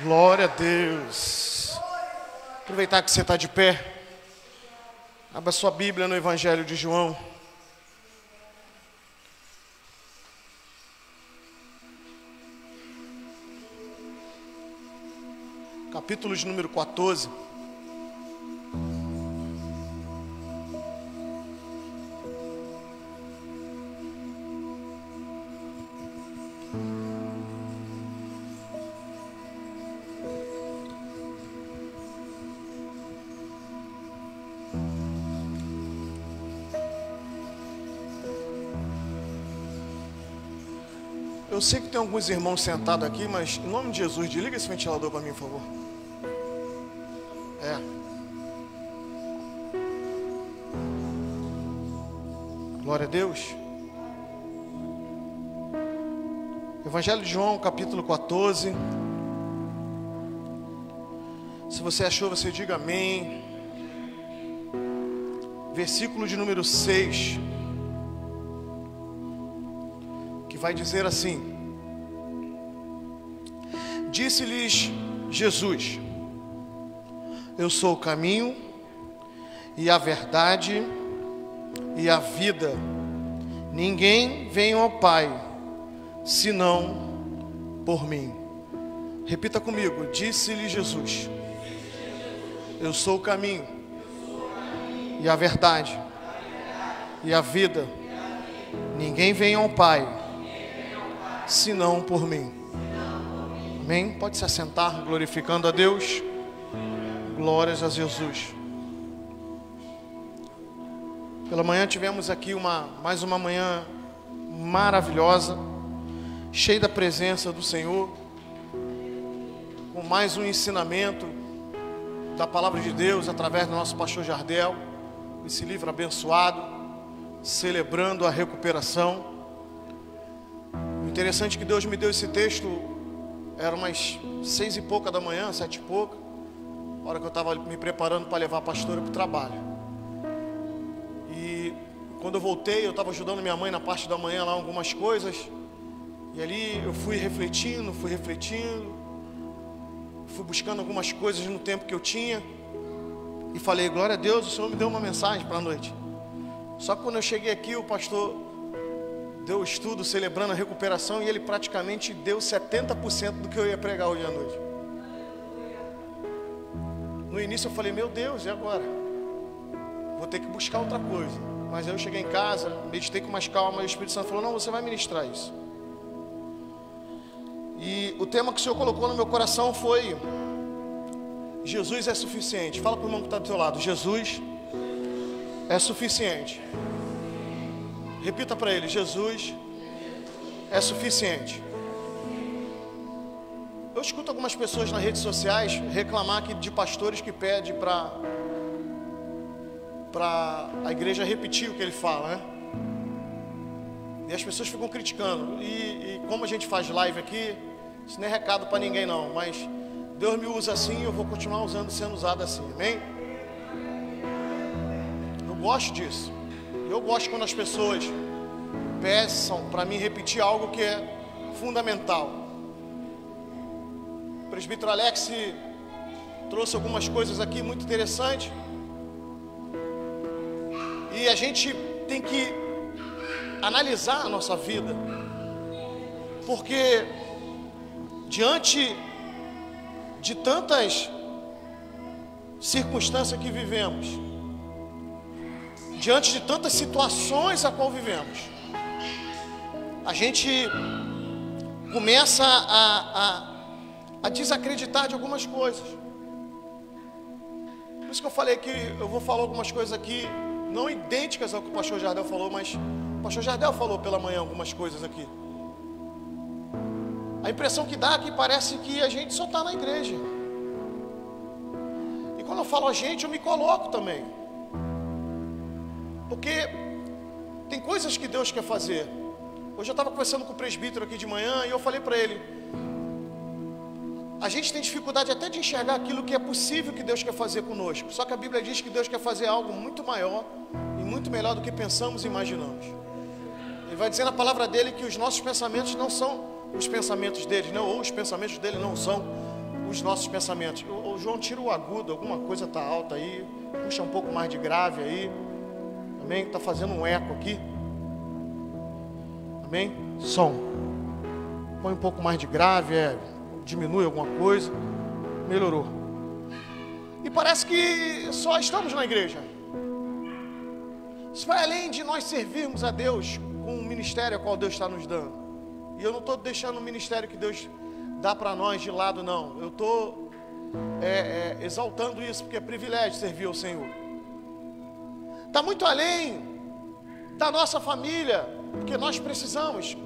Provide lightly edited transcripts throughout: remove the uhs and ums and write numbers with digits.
Glória a Deus. Aproveitar que você está de pé. Abra sua Bíblia no Evangelho de João. Capítulo de número 14. Eu sei que tem alguns irmãos sentados aqui, mas em nome de Jesus, desliga esse ventilador para mim, por favor. Glória a Deus. Evangelho de João, capítulo 14. Se você achou, você diga amém. Versículo de número 6. Que vai dizer assim: Disse-lhes Jesus: Eu sou o caminho e a verdade e a vida. Ninguém vem ao Pai senão por mim. Repita comigo: Disse-lhe Jesus: Eu sou o caminho e a verdade e a vida. Ninguém vem ao Pai senão por mim. Amém? Pode se assentar, glorificando a Deus. Glórias a Jesus. Pela manhã tivemos aqui mais uma manhã maravilhosa, cheia da presença do Senhor, com mais um ensinamento da palavra de Deus através do nosso pastor Jardel, esse livro abençoado, celebrando a recuperação. O interessante é que Deus me deu esse texto, era umas 6 e pouca da manhã, 7 e pouca, a hora que eu estava me preparando para levar a pastora para o trabalho. E quando eu voltei, eu estava ajudando minha mãe na parte da manhã lá algumas coisas. E ali eu fui refletindo, fui buscando algumas coisas no tempo que eu tinha. E falei: glória a Deus, o Senhor me deu uma mensagem para a noite. Só que quando eu cheguei aqui, o pastor deu o estudo celebrando a recuperação, e ele praticamente deu 70% do que eu ia pregar hoje à noite. No início eu falei: meu Deus, e agora? Vou ter que buscar outra coisa. Mas aí eu cheguei em casa, meditei com mais calma, e o Espírito Santo falou: não, você vai ministrar isso. E o tema que o Senhor colocou no meu coração foi: Jesus é suficiente. Fala para o irmão que está do teu lado: Jesus é suficiente. Repita para ele: Jesus é suficiente. Eu escuto algumas pessoas nas redes sociais reclamar aqui de pastores que pedem para a igreja repetir o que ele fala, né? E as pessoas ficam criticando. E como a gente faz live aqui, isso não é recado para ninguém não, mas Deus me usa assim e eu vou continuar sendo usado assim, amém? Eu gosto disso. Eu gosto quando as pessoas peçam para mim repetir algo que é fundamental. O presbítero Alex trouxe algumas coisas aqui muito interessantes. E a gente tem que analisar a nossa vida, porque diante de tantas circunstâncias que vivemos, diante de tantas situações a qual vivemos, a gente começa a desacreditar de algumas coisas. Por isso que eu falei que eu vou falar algumas coisas aqui não idênticas ao que o pastor Jardel falou, mas o pastor Jardel falou pela manhã algumas coisas aqui. A impressão que dá é que parece que a gente só está na igreja. E quando eu falo a gente, eu me coloco também. Porque tem coisas que Deus quer fazer. Hoje eu estava conversando com o presbítero aqui de manhã e eu falei para ele: a gente tem dificuldade até de enxergar aquilo que é possível que Deus quer fazer conosco. Só que a Bíblia diz que Deus quer fazer algo muito maior e muito melhor do que pensamos e imaginamos. Ele vai dizer na palavra dele que os nossos pensamentos não são os pensamentos dele, não, ou os pensamentos dele não são os nossos pensamentos. O João, tira o agudo, alguma coisa está alta aí, puxa um pouco mais de grave aí. Amém? Está fazendo um eco aqui. Amém? Som. Põe um pouco mais de grave, diminui alguma coisa. Melhorou. E parece que só estamos na igreja. Isso vai além de nós servirmos a Deus com o ministério ao qual Deus está nos dando. E eu não estou deixando o ministério que Deus dá para nós de lado, não. Eu estou exaltando isso, porque é privilégio servir ao Senhor. Está muito além da nossa família, porque nós precisamos.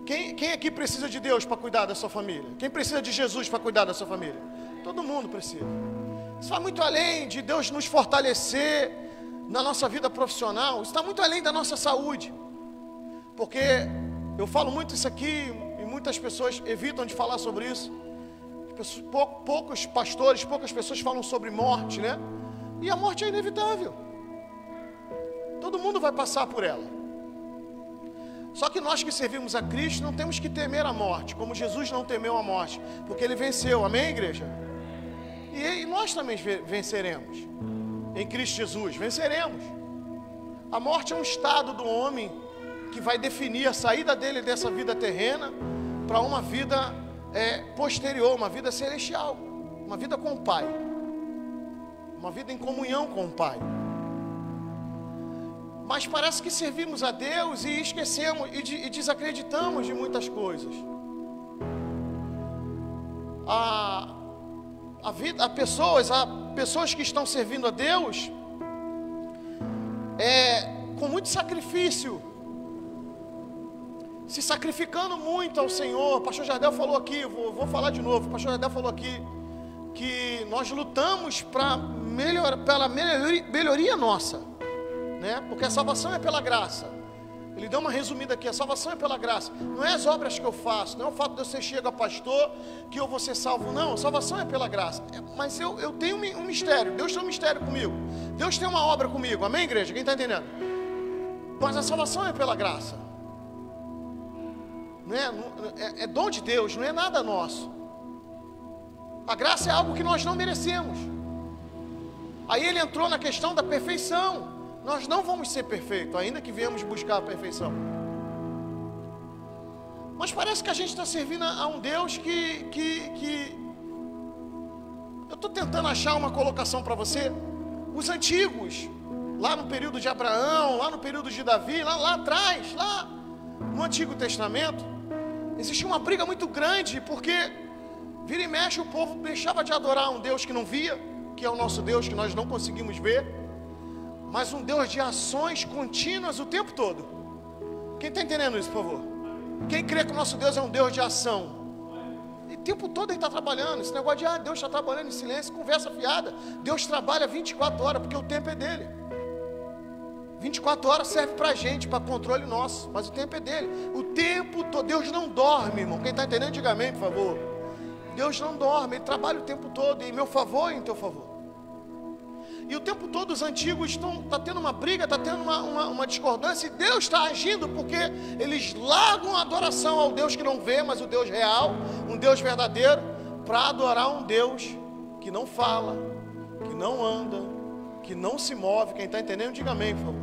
Quem aqui precisa de Deus para cuidar da sua família? Quem precisa de Jesus para cuidar da sua família? Todo mundo precisa. Isso vai muito além de Deus nos fortalecer na nossa vida profissional. Isso está muito além da nossa saúde. Porque eu falo muito isso aqui e muitas pessoas evitam de falar sobre isso. Poucos pastores, poucas pessoas falam sobre morte, né? E a morte é inevitável. Todo mundo vai passar por ela. Só que nós que servimos a Cristo não temos que temer a morte, como Jesus não temeu a morte, porque Ele venceu, amém, igreja? E nós também venceremos, em Cristo Jesus, venceremos. A morte é um estado do homem que vai definir a saída dele dessa vida terrena para uma vida posterior, uma vida celestial, uma vida com o Pai, uma vida em comunhão com o Pai. Mas parece que servimos a Deus e esquecemos e desacreditamos de muitas coisas. Há pessoas que estão servindo a Deus com muito sacrifício, se sacrificando muito ao Senhor. O pastor Jardel falou aqui, vou falar de novo. O pastor Jardel falou aqui que nós lutamos pela melhoria nossa, né? Porque a salvação é pela graça. Ele deu uma resumida aqui: a salvação é pela graça. Não é as obras que eu faço, não é o fato de eu ser chega pastor que eu vou ser salvo, não. A salvação é pela graça. Mas eu tenho um mistério. Deus tem um mistério comigo. Deus tem uma obra comigo. Amém, igreja? Quem está entendendo? Mas a salvação é pela graça. É dom de Deus, não é nada nosso. A graça é algo que nós não merecemos. Aí ele entrou na questão da perfeição. Nós não vamos ser perfeitos, ainda que viemos buscar a perfeição. Mas parece que a gente está servindo a um Deus que... Eu estou tentando achar uma colocação para você. Os antigos, lá no período de Abraão, lá no período de Davi, lá atrás, lá no Antigo Testamento, existia uma briga muito grande, porque vira e mexe o povo deixava de adorar um Deus que não via, que é o nosso Deus, que nós não conseguimos ver, mas um Deus de ações contínuas o tempo todo. Quem está entendendo isso, por favor? Quem crê que o nosso Deus é um Deus de ação? E o tempo todo Ele está trabalhando. Esse negócio de Deus está trabalhando em silêncio, conversa fiada. Deus trabalha 24 horas, porque o tempo é dele. 24 horas serve para a gente, para controle nosso, mas o tempo é dele. O tempo todo. Deus não dorme, irmão. Quem está entendendo, diga amém, por favor. Deus não dorme, Ele trabalha o tempo todo, em meu favor e em teu favor. E o tempo todo os antigos está tendo uma briga, está tendo uma discordância, e Deus está agindo, porque eles largam a adoração ao Deus que não vê, mas o Deus real, um Deus verdadeiro, para adorar um Deus que não fala, que não anda, que não se move. Quem está entendendo, diga amém, por favor.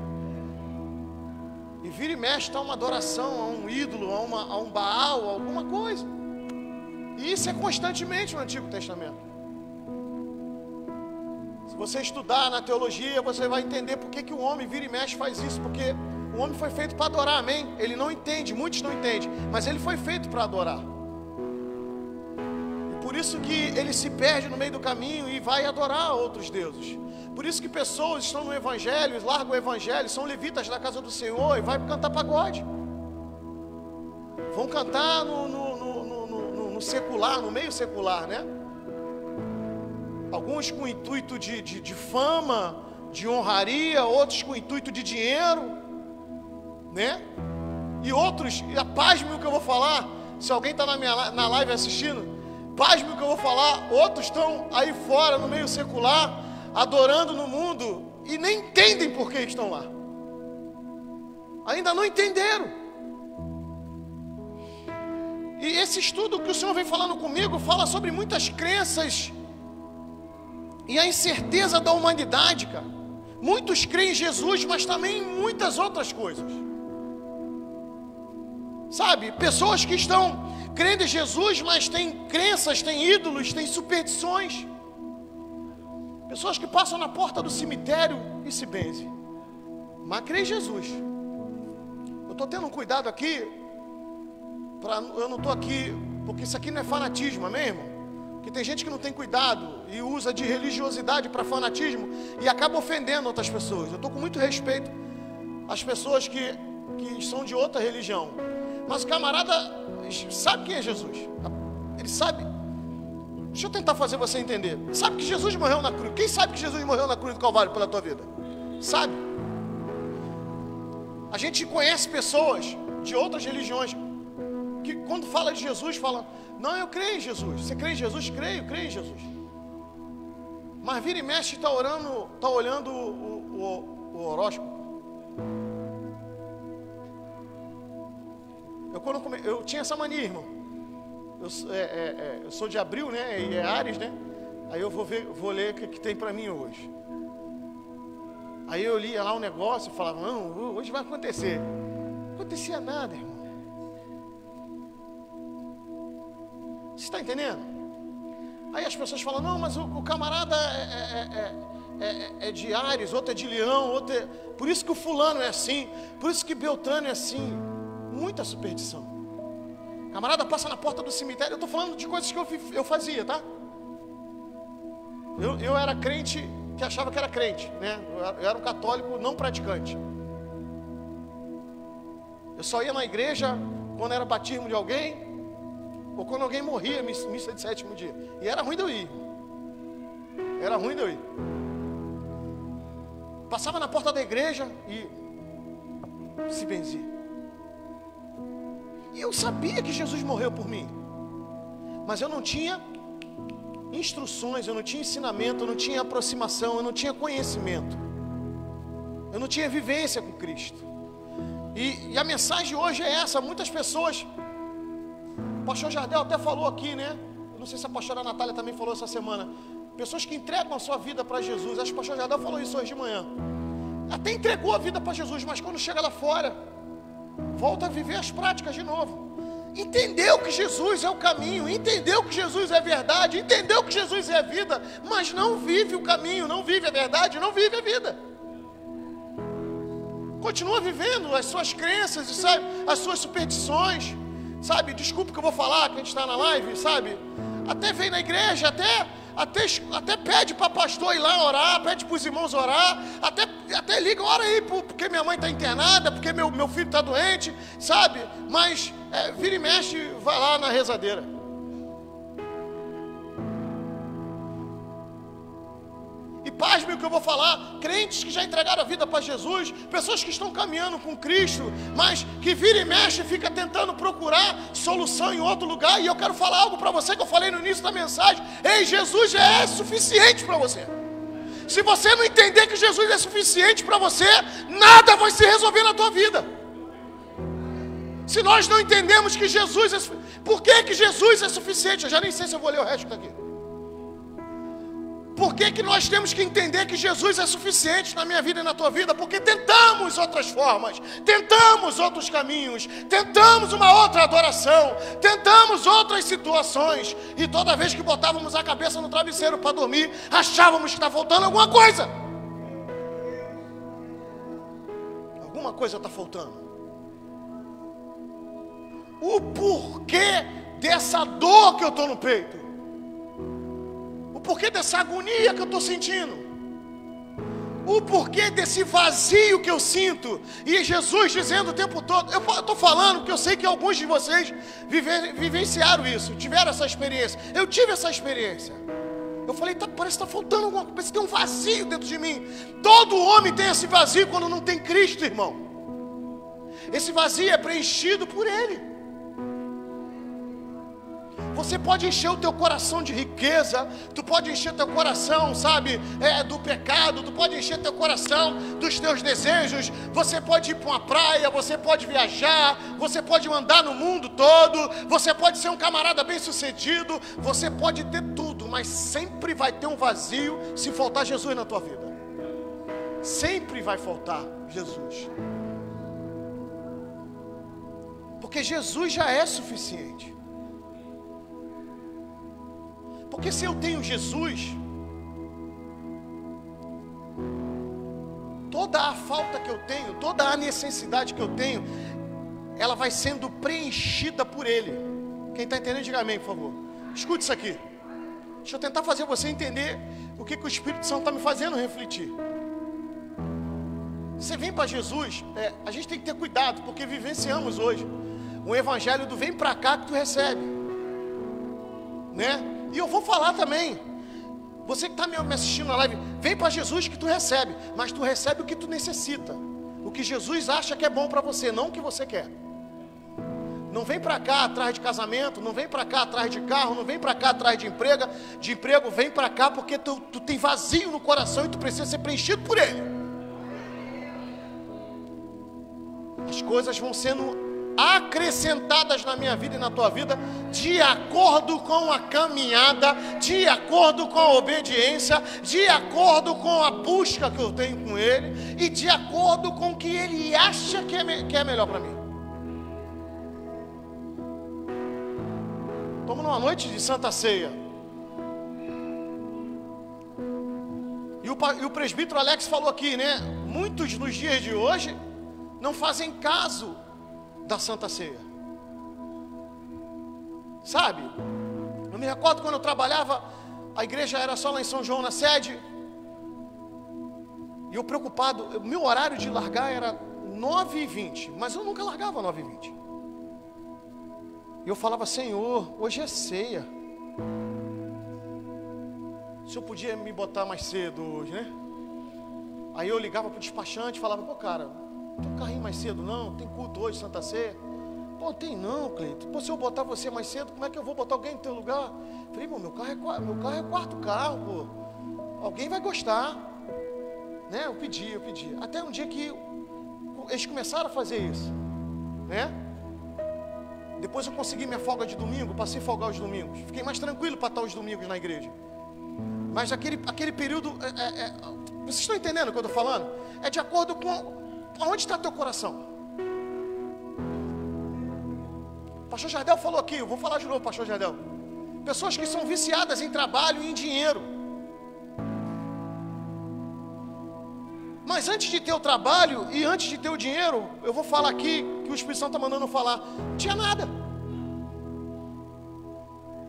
E vira e mexe, está uma adoração a um ídolo, a um Baal, a alguma coisa. E isso é constantemente no Antigo Testamento. Se você estudar na teologia, você vai entender por que o homem vira e mexe faz isso. Porque o homem foi feito para adorar, amém? Ele não entende, muitos não entendem, mas ele foi feito para adorar. E por isso que ele se perde no meio do caminho e vai adorar outros deuses. Por isso que pessoas estão no evangelho, largam o evangelho, são levitas da casa do Senhor e vai cantar pagode. Vão cantar no secular, no meio secular, né? Alguns com intuito de fama, de honraria, outros com intuito de dinheiro, né? E outros, pasme o que eu vou falar, se alguém está na live assistindo, pasme o que eu vou falar, outros estão aí fora, no meio secular, adorando no mundo, e nem entendem por que estão lá. Ainda não entenderam. E esse estudo que o Senhor vem falando comigo fala sobre muitas crenças e a incerteza da humanidade, cara. Muitos creem em Jesus, mas também em muitas outras coisas. Sabe, pessoas que estão crendo em Jesus, mas têm crenças, têm ídolos, têm superstições. Pessoas que passam na porta do cemitério e se benzem, mas creem em Jesus. Eu estou tendo um cuidado aqui, eu não estou aqui, porque isso aqui não é fanatismo, amém, irmão? Porque tem gente que não tem cuidado e usa de religiosidade para fanatismo e acaba ofendendo outras pessoas. Eu estou com muito respeito às pessoas que são de outra religião. Mas o camarada sabe quem é Jesus. Ele sabe. Deixa eu tentar fazer você entender. Sabe que Jesus morreu na cruz. Quem sabe que Jesus morreu na cruz do Calvário pela tua vida? Sabe? A gente conhece pessoas de outras religiões que quando fala de Jesus, falam: não, eu creio em Jesus. Você crê em Jesus? Creio em Jesus. Mas vira e mexe, está olhando o horóscopo. Eu tinha essa mania, irmão. Eu sou de abril, né? E é Áries, né? Aí eu vou ler o que tem para mim hoje. Aí eu lia lá um negócio e falava: não, hoje vai acontecer. Não acontecia nada, irmão. Você está entendendo? Aí as pessoas falam: não, mas o camarada é de Áries, outro é de Leão, outro é... Por isso que o fulano é assim, por isso que Beltrano é assim. Muita superstição. O camarada passa na porta do cemitério. Eu estou falando de coisas que eu fazia, tá? Eu era crente que achava que era crente, né? Eu era um católico não praticante. Eu só ia na igreja quando era batismo de alguém, ou quando alguém morria, missa de sétimo dia. E era ruim de eu ir. Era ruim de eu ir. Passava na porta da igreja e se benzia. E eu sabia que Jesus morreu por mim. Mas eu não tinha instruções, eu não tinha ensinamento, eu não tinha aproximação, eu não tinha conhecimento. Eu não tinha vivência com Cristo. E a mensagem hoje é essa. Muitas pessoas... O pastor Jardel até falou aqui, né? Eu não sei se a pastora Natália também falou essa semana. Pessoas que entregam a sua vida para Jesus. Acho que o pastor Jardel falou isso hoje de manhã. Até entregou a vida para Jesus, mas quando chega lá fora, volta a viver as práticas de novo. Entendeu que Jesus é o caminho, entendeu que Jesus é verdade, entendeu que Jesus é a vida, mas não vive o caminho, não vive a verdade, não vive a vida. Continua vivendo as suas crenças, sabe, as suas superstições, sabe? Desculpa que eu vou falar, que a gente está na live, sabe? Até vem na igreja, até pede para pastor ir lá orar, pede para os irmãos orar, até liga, ora aí, porque minha mãe está internada, porque meu filho está doente, sabe? Mas vira e mexe, vai lá na rezadeira. E pasme o que eu vou falar, crentes que já entregaram a vida para Jesus, pessoas que estão caminhando com Cristo, mas que vira e mexe, fica tentando procurar solução em outro lugar. E eu quero falar algo para você que eu falei no início da mensagem: ei, Jesus já é suficiente para você. Se você não entender que Jesus é suficiente para você, nada vai se resolver na tua vida. Se nós não entendemos que Jesus é suficiente, por que Jesus é suficiente? Eu já nem sei se eu vou ler o resto daqui. Por que nós temos que entender que Jesus é suficiente na minha vida e na tua vida? Porque tentamos outras formas, tentamos outros caminhos, tentamos uma outra adoração, tentamos outras situações, e toda vez que botávamos a cabeça no travesseiro para dormir, achávamos que está faltando alguma coisa. Alguma coisa está faltando. O porquê dessa dor que eu estou no peito? O porquê dessa agonia que eu estou sentindo? O porquê desse vazio que eu sinto? E Jesus dizendo o tempo todo, eu estou falando porque eu sei que alguns de vocês vivenciaram isso, tiveram essa experiência. Eu tive essa experiência. Eu falei, parece que está faltando alguma coisa, parece que tem um vazio dentro de mim. Todo homem tem esse vazio quando não tem Cristo, irmão. Esse vazio é preenchido por Ele. Você pode encher o teu coração de riqueza, tu pode encher teu coração, sabe, do pecado, tu pode encher teu coração dos teus desejos, você pode ir para uma praia, você pode viajar, você pode andar no mundo todo, você pode ser um camarada bem sucedido, você pode ter tudo, mas sempre vai ter um vazio se faltar Jesus na tua vida. Sempre vai faltar Jesus. Porque Jesus já é suficiente. Porque se eu tenho Jesus, toda a falta que eu tenho, toda a necessidade que eu tenho, ela vai sendo preenchida por Ele. Quem está entendendo, diga amém, por favor. Escute isso aqui. Deixa eu tentar fazer você entender o que o Espírito Santo está me fazendo refletir. Você vem para Jesus, a gente tem que ter cuidado, porque vivenciamos hoje um evangelho do vem para cá que tu recebe, né? E eu vou falar também, você que está me assistindo na live, vem para Jesus que tu recebe, mas tu recebe o que tu necessita, o que Jesus acha que é bom para você, não o que você quer. Não vem para cá atrás de casamento, não vem para cá atrás de carro, não vem para cá atrás de emprego, vem para cá porque tu tem vazio no coração e tu precisa ser preenchido por Ele. As coisas vão sendo acrescentadas na minha vida e na tua vida, de acordo com a caminhada, de acordo com a obediência, de acordo com a busca que eu tenho com Ele, e de acordo com o que Ele acha que é melhor para mim. Estamos numa noite de Santa Ceia, e o presbítero Alex falou aqui, né? Muitos nos dias de hoje não fazem caso da Santa Ceia, sabe? Eu me recordo quando eu trabalhava, a igreja era só lá em São João na sede, e eu preocupado, meu horário de largar era 9h20, mas eu nunca largava 9h20, e eu falava, Senhor, hoje é ceia, se eu podia me botar mais cedo hoje, né? Aí eu ligava para o despachante e falava, pô cara, tem um carrinho mais cedo não? Tem culto hoje, Santa Ceia? Pô, tem não, Cleito. Pô, se eu botar você mais cedo, como é que eu vou botar alguém no teu lugar? Falei, meu carro é quarto carro, pô. Alguém vai gostar. Né? Eu pedi. Até um dia que eles começaram a fazer isso. Né? Depois eu consegui minha folga de domingo, passei a folgar os domingos. Fiquei mais tranquilo para estar os domingos na igreja. Mas aquele período, vocês estão entendendo o que eu estou falando? É de acordo com onde está teu coração. O pastor Jardel falou aqui, eu vou falar de novo, pastor Jardel. Pessoas que são viciadas em trabalho e em dinheiro. Mas antes de ter o trabalho e antes de ter o dinheiro, eu vou falar aqui, que o Espírito Santo está mandando falar, não tinha nada.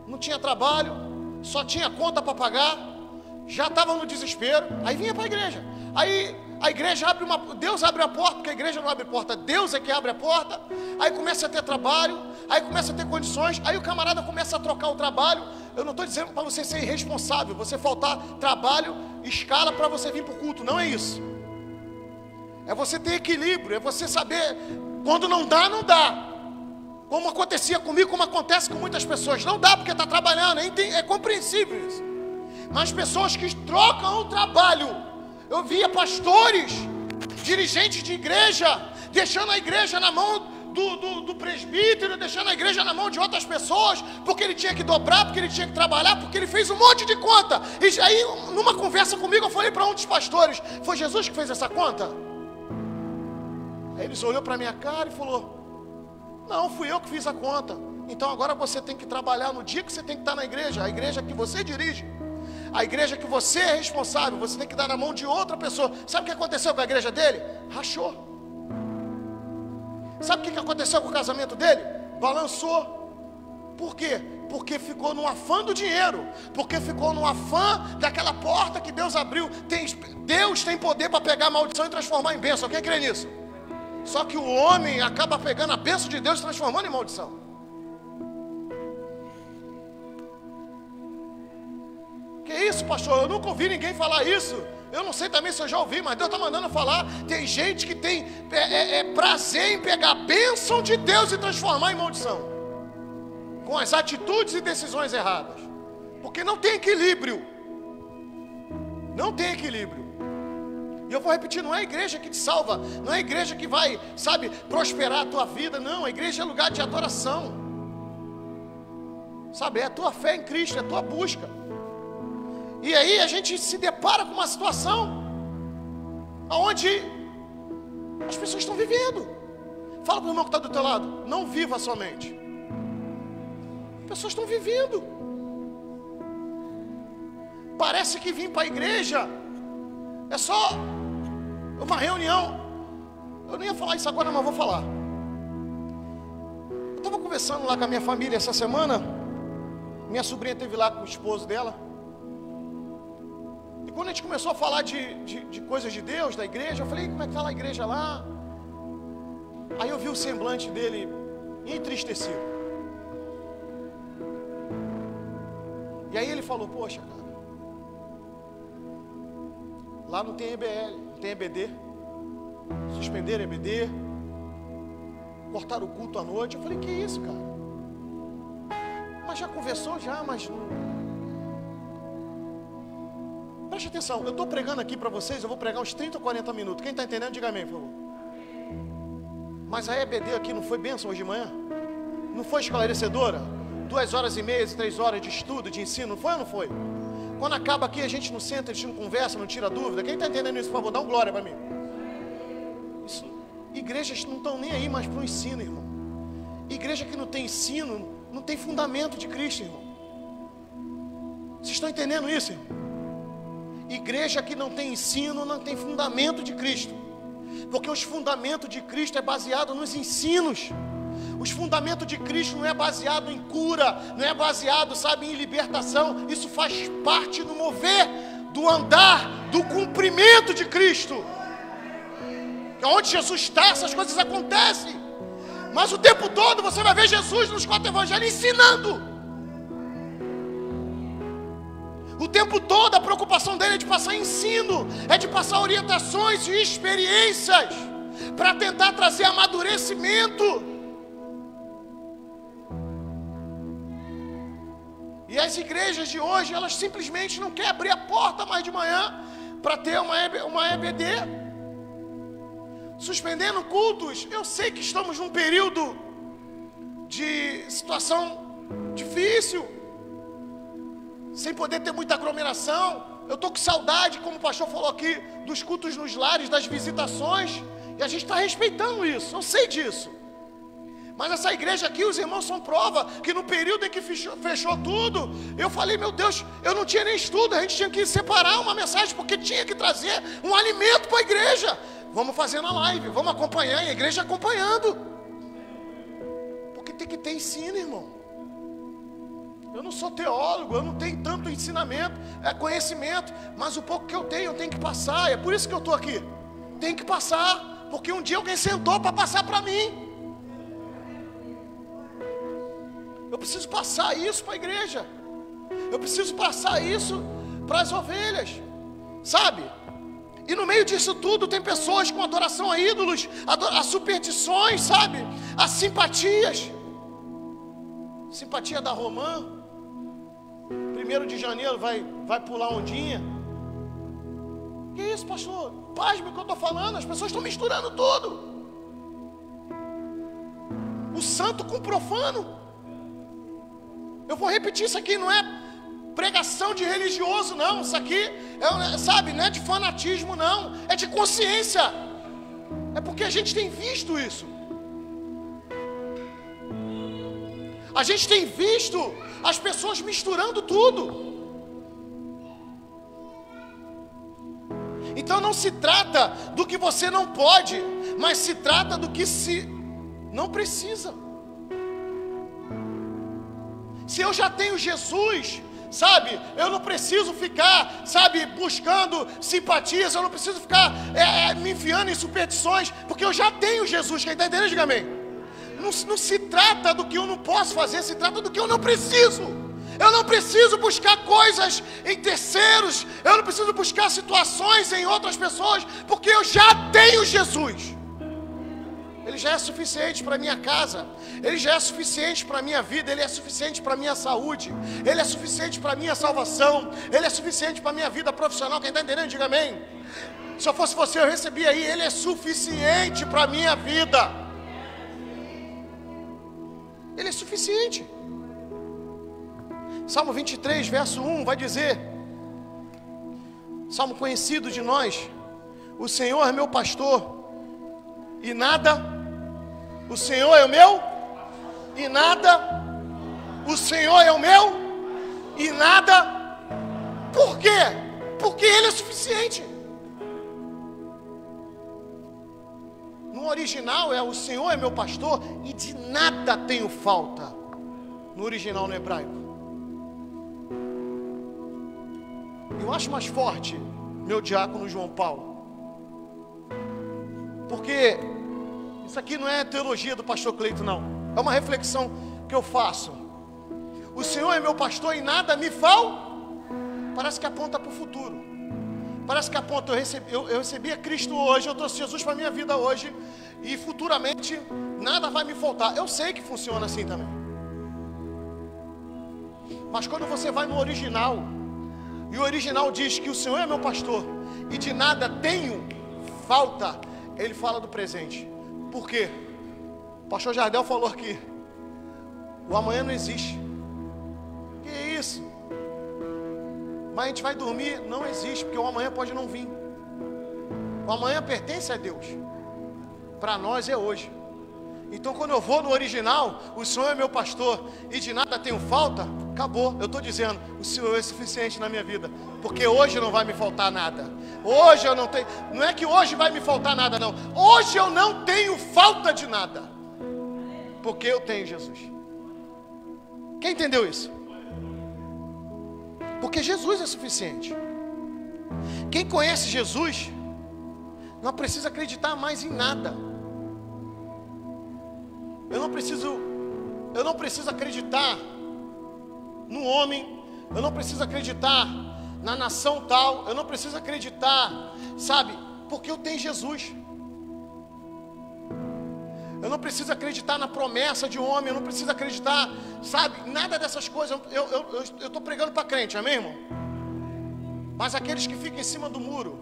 Não tinha trabalho, só tinha conta para pagar, já estava no desespero, aí vinha para a igreja. Aí a igreja Deus abre a porta, porque a igreja não abre a porta, Deus é que abre a porta. Aí começa a ter trabalho, aí começa a ter condições, aí o camarada começa a trocar o trabalho. Eu não estou dizendo para você ser irresponsável, você faltar trabalho, escala para você vir para o culto, não é isso. É você ter equilíbrio, é você saber, quando não dá, não dá. Como acontecia comigo, como acontece com muitas pessoas, não dá porque está trabalhando, é compreensível isso. Mas pessoas que trocam o trabalho, eu via pastores, dirigentes de igreja, deixando a igreja na mão do presbítero, deixando a igreja na mão de outras pessoas, porque ele tinha que dobrar, porque ele tinha que trabalhar, porque ele fez um monte de conta. E aí, numa conversa comigo, eu falei para um dos pastores, foi Jesus que fez essa conta? Aí eles olhou para minha cara e falou, não, fui eu que fiz a conta. Então agora você tem que trabalhar no dia que você tem que estar na igreja, a igreja que você dirige. A igreja que você é responsável, você tem que dar na mão de outra pessoa. Sabe o que aconteceu com a igreja dele? Rachou. Sabe o que aconteceu com o casamento dele? Balançou. Por quê? Porque ficou no afã do dinheiro. Porque ficou no afã daquela porta que Deus abriu. Deus tem poder para pegar a maldição e transformar em bênção. Quem crê nisso? Só que o homem acaba pegando a bênção de Deus e transformando em maldição. Que isso, pastor? Eu nunca ouvi ninguém falar isso. Eu não sei também se eu já ouvi, mas Deus está mandando falar. Tem gente que tem prazer em pegar a bênção de Deus e transformar em maldição. com as atitudes e decisões erradas. Porque não tem equilíbrio. Não tem equilíbrio. E eu vou repetir, não é a igreja que te salva, não é a igreja que vai, sabe, prosperar a tua vida, não. A igreja é lugar de adoração. Sabe, é a tua fé em Cristo, é a tua busca. E aí a gente se depara com uma situação onde as pessoas estão vivendo. Fala para o irmão que está do teu lado, não viva somente. As pessoas estão vivendo. Parece que vir para a igreja é só uma reunião. Eu nem ia falar isso agora, mas vou falar. Eu estava conversando lá com a minha família essa semana. Minha sobrinha esteve lá com o esposo dela. E quando a gente começou a falar de coisas de Deus, da igreja, eu falei, como é que está lá a igreja lá? Aí eu vi o semblante dele entristecido. E aí ele falou, poxa, cara, lá não tem EBL, não tem EBD. Suspenderam EBD. Cortaram o culto à noite. Eu falei, que isso, cara? Mas já conversou já, mas não... Preste atenção, eu estou pregando aqui para vocês, eu vou pregar uns 30 ou 40 minutos. Quem está entendendo, diga amém, por favor. Mas a EBD aqui não foi bênção hoje de manhã? Não foi esclarecedora? 2 horas e meia, 3 horas de estudo, de ensino, não foi ou não foi? Quando acaba aqui, a gente não senta, a gente não conversa, não tira dúvida. Quem está entendendo isso, por favor, dá um glória para mim. Isso, igrejas não estão nem aí mais para o ensino, irmão. Igreja que não tem ensino, não tem fundamento de Cristo, irmão. Vocês estão entendendo isso, irmão? Igreja que não tem ensino, não tem fundamento de Cristo. Porque os fundamentos de Cristo é baseado nos ensinos. Os fundamentos de Cristo não é baseado em cura, não é baseado, sabe, em libertação. Isso faz parte do mover, do andar, do cumprimento de Cristo. Onde Jesus está, essas coisas acontecem. Mas o tempo todo você vai ver Jesus nos 4 evangelhos ensinando. O tempo todo a preocupação dele é de passar ensino, é de passar orientações e experiências, para tentar trazer amadurecimento. E as igrejas de hoje, elas simplesmente não querem abrir a porta mais de manhã para ter uma EBD. Suspendendo cultos. Eu sei que estamos num período de situação difícil, sem poder ter muita aglomeração. Eu estou com saudade, como o pastor falou aqui, dos cultos nos lares, das visitações. E a gente está respeitando isso, eu sei disso. Mas essa igreja aqui, os irmãos são prova que no período em que fechou tudo, eu falei, meu Deus, eu não tinha nem estudo, a gente tinha que separar uma mensagem, porque tinha que trazer um alimento para a igreja. Vamos fazer na live, vamos acompanhar, e a igreja acompanhando. Porque tem que ter ensino, irmão. Eu não sou teólogo, eu não tenho tanto ensinamento, conhecimento, mas o pouco que eu tenho que passar. É por isso que eu estou aqui. Tem que passar, porque um dia alguém sentou para passar para mim. Eu preciso passar isso para a igreja. Eu preciso passar isso para as ovelhas, sabe? E no meio disso tudo tem pessoas com adoração a ídolos, a superstições, sabe? As simpatias. Simpatia da Romã. 1º de janeiro vai pular ondinha. Que isso, pastor? Pasme o que eu estou falando. As pessoas estão misturando tudo. O santo com o profano. Eu vou repetir isso aqui, não é pregação de religioso, não. Isso aqui, sabe, não é de fanatismo, não. É de consciência. É porque a gente tem visto isso. A gente tem visto as pessoas misturando tudo. Então não se trata do que você não pode, mas se trata do que se não precisa. Se eu já tenho Jesus, sabe, eu não preciso ficar, sabe, buscando simpatias, eu não preciso ficar me enfiando em superstições, porque eu já tenho Jesus. Quem está entendendo, diga amém. Não se trata do que eu não posso fazer, se trata do que eu não preciso. Eu não preciso buscar coisas em terceiros, eu não preciso buscar situações em outras pessoas, porque eu já tenho Jesus. Ele já é suficiente para minha casa, Ele já é suficiente para minha vida, Ele é suficiente para minha saúde, Ele é suficiente para minha salvação, Ele é suficiente para minha vida profissional. Quem está entendendo, diga amém. Se eu fosse você, eu recebia aí, Ele é suficiente para minha vida. Ele é suficiente. Salmo 23, verso 1 vai dizer, salmo conhecido de nós: o Senhor é meu pastor e nada. O Senhor é o meu e nada. O Senhor é o meu e nada. Por quê? Porque Ele é suficiente. No original é: o Senhor é meu pastor e de nada tenho falta. No original, no hebraico. Eu acho mais forte, meu diácono João Paulo, porque isso aqui não é teologia do pastor Cleito, não. É uma reflexão que eu faço. O Senhor é meu pastor e nada me falta. Parece que aponta para o futuro. Parece que aponta, eu recebi a Cristo hoje, eu trouxe Jesus para a minha vida hoje, e futuramente nada vai me faltar. Eu sei que funciona assim também. Mas quando você vai no original, e o original diz que o Senhor é meu pastor e de nada tenho falta, ele fala do presente. Por quê? O pastor Jardel falou que o amanhã não existe. Que isso? Mas a gente vai dormir, não existe, porque o amanhã pode não vir. O amanhã pertence a Deus. Para nós é hoje. Então quando eu vou no original, o Senhor é meu pastor e de nada tenho falta, acabou. Eu estou dizendo, o Senhor é suficiente na minha vida, porque hoje não vai me faltar nada. Hoje eu não tenho, não é que hoje vai me faltar nada, não. Hoje eu não tenho falta de nada, porque eu tenho Jesus. Quem entendeu isso? Porque Jesus é suficiente. Quem conhece Jesus não precisa acreditar mais em nada. Eu não preciso acreditar no homem, eu não preciso acreditar na nação tal, eu não preciso acreditar, sabe, porque eu tenho Jesus. Eu não preciso acreditar na promessa de um homem, eu não preciso acreditar, sabe, nada dessas coisas. Eu estou pregando para crente, amém, irmão? Mas aqueles que ficam em cima do muro,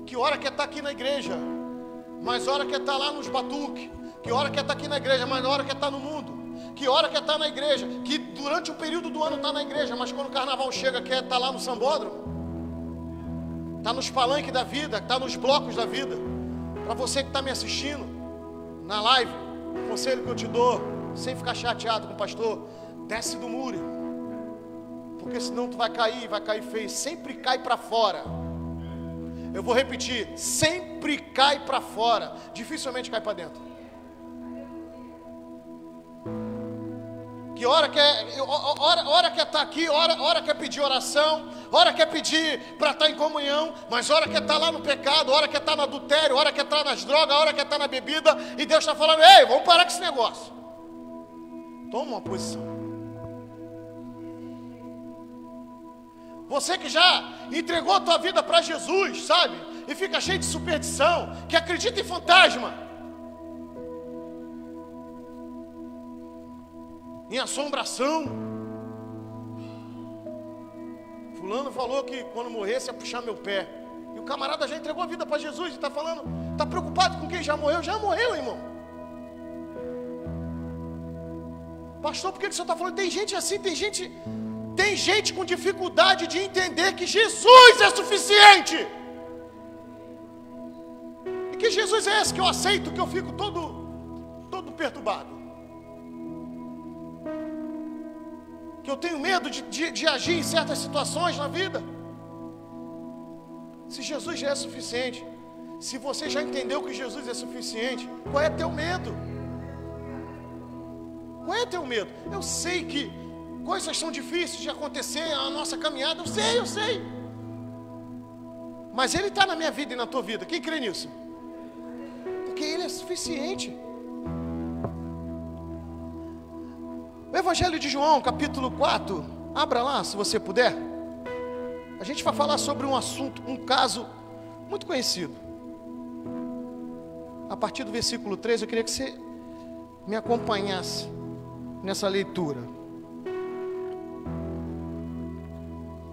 que hora quer estar aqui na igreja, mas hora quer estar lá nos batuques, que hora quer estar aqui na igreja, mas hora quer estar no mundo, que hora quer estar na igreja, que durante o período do ano está na igreja, mas quando o carnaval chega quer estar lá no sambódromo, está nos palanques da vida, está nos blocos da vida. Para você que está me assistindo na live, o conselho que eu te dou, sem ficar chateado com o pastor, desce do muro, porque senão tu vai cair feio. Sempre cai para fora. Eu vou repetir, sempre cai para fora, dificilmente cai para dentro. Que hora quer estar aqui, hora quer pedir oração, hora quer pedir para estar em comunhão, mas hora quer estar lá no pecado, hora quer estar no adultério, hora quer estar nas drogas, hora quer estar na bebida, e Deus está falando: ei, vamos parar com esse negócio. Toma uma posição. Você que já entregou a tua vida para Jesus, sabe, e fica cheio de superstição, que acredita em fantasma, em assombração. Fulano falou que quando morresse ia puxar meu pé, e o camarada já entregou a vida para Jesus e está falando, está preocupado com quem já morreu. Já morreu, irmão. Pastor, por que o senhor está falando? Tem gente assim, tem gente com dificuldade de entender que Jesus é suficiente, e que Jesus é esse que eu aceito, que eu fico todo perturbado, que eu tenho medo de agir em certas situações na vida. Se Jesus já é suficiente, se você já entendeu que Jesus é suficiente, qual é teu medo? Qual é teu medo? Eu sei que coisas são difíceis de acontecer na nossa caminhada, eu sei, mas Ele está na minha vida e na tua vida. Quem crê nisso? Porque Ele é suficiente. O Evangelho de João, capítulo 4, abra lá se você puder. A gente vai falar sobre um assunto, um caso muito conhecido. a partir do versículo 3, eu queria que você me acompanhasse nessa leitura.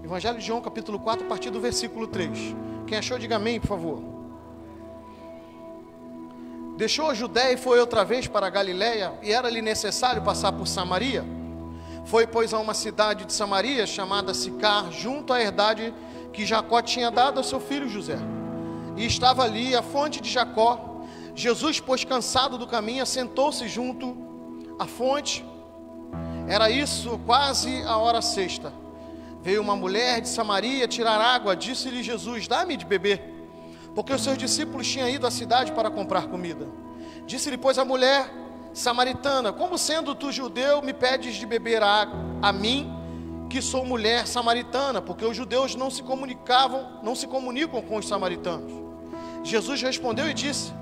Evangelho de João, capítulo 4, a partir do versículo 3. Quem achou, diga amém, por favor. Deixou a Judéia e foi outra vez para a Galiléia, e era-lhe necessário passar por Samaria. Foi, pois, a uma cidade de Samaria, chamada Sicar, junto à herdade que Jacó tinha dado ao seu filho José. E estava ali a fonte de Jacó. Jesus, pois, cansado do caminho, assentou-se junto à fonte. Era isso, quase a hora sexta. Veio uma mulher de Samaria tirar água. Disse-lhe Jesus: dá-me de beber, porque os seus discípulos tinham ido à cidade para comprar comida. Disse-lhe, pois, a mulher samaritana: como sendo tu judeu, me pedes de beber a mim, que sou mulher samaritana? Porque os judeus não se comunicam com os samaritanos. Jesus respondeu e disse: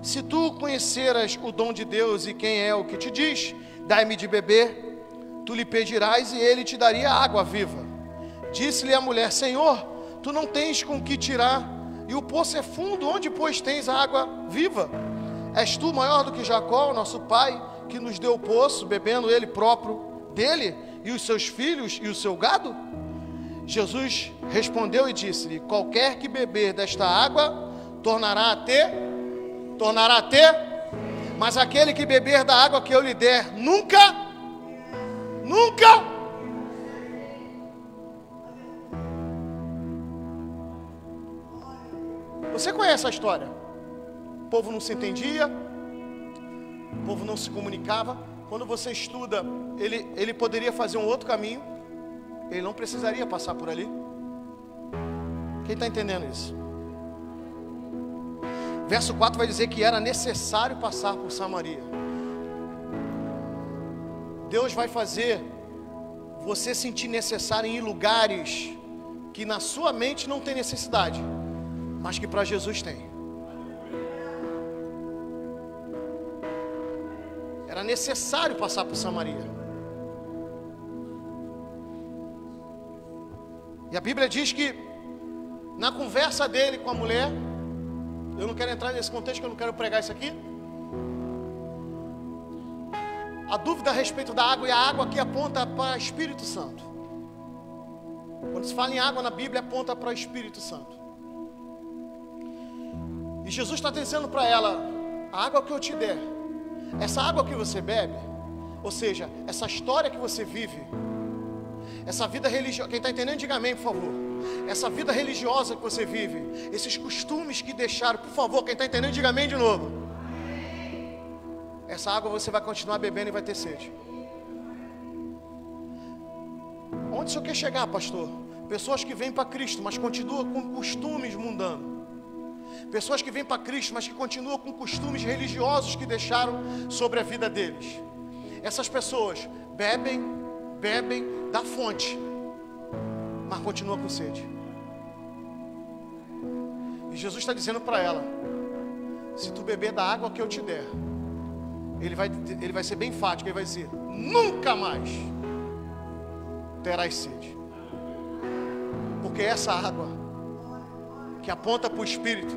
se tu conheceras o dom de Deus e quem é o que te diz, dai-me de beber, tu lhe pedirás e ele te daria água viva. Disse-lhe a mulher: Senhor, tu não tens com que tirar, e o poço é fundo, onde pois tens a água viva? És tu maior do que Jacó, nosso pai, que nos deu o poço, bebendo ele próprio dele, e os seus filhos e o seu gado? Jesus respondeu e disse-lhe: qualquer que beber desta água tornará a ter, mas aquele que beber da água que eu lhe der, nunca. Você conhece a história? O povo não se entendia, o povo não se comunicava. Quando você estuda, ele poderia fazer um outro caminho, ele não precisaria passar por ali. Quem está entendendo isso? Verso 4 vai dizer que era necessário passar por Samaria. Deus vai fazer você sentir necessário em ir lugares que na sua mente não tem necessidade, mas que para Jesus tem. Era necessário passar por Samaria. E a Bíblia diz que na conversa dele com a mulher, eu não quero entrar nesse contexto, que eu não quero pregar isso aqui. A dúvida a respeito da água, e a água aqui aponta para o Espírito Santo. Quando se fala em água na Bíblia, aponta para o Espírito Santo. E Jesus está dizendo para ela: a água que eu te der, essa água que você bebe, ou seja, essa história que você vive, essa vida religiosa, quem está entendendo, diga amém, por favor. Essa vida religiosa que você vive, esses costumes que deixaram, por favor, quem está entendendo, diga amém de novo. Essa água você vai continuar bebendo e vai ter sede. Onde o senhor quer chegar, pastor? Pessoas que vêm para Cristo, mas continuam com costumes mundanos. Pessoas que vêm para Cristo, mas que continuam com costumes religiosos que deixaram sobre a vida deles. Essas pessoas bebem da fonte, mas continuam com sede. E Jesus está dizendo para ela: se tu beber da água que eu te der, ele vai ser bem enfático, ele vai dizer: nunca mais terás sede. Porque essa água que aponta para o Espírito.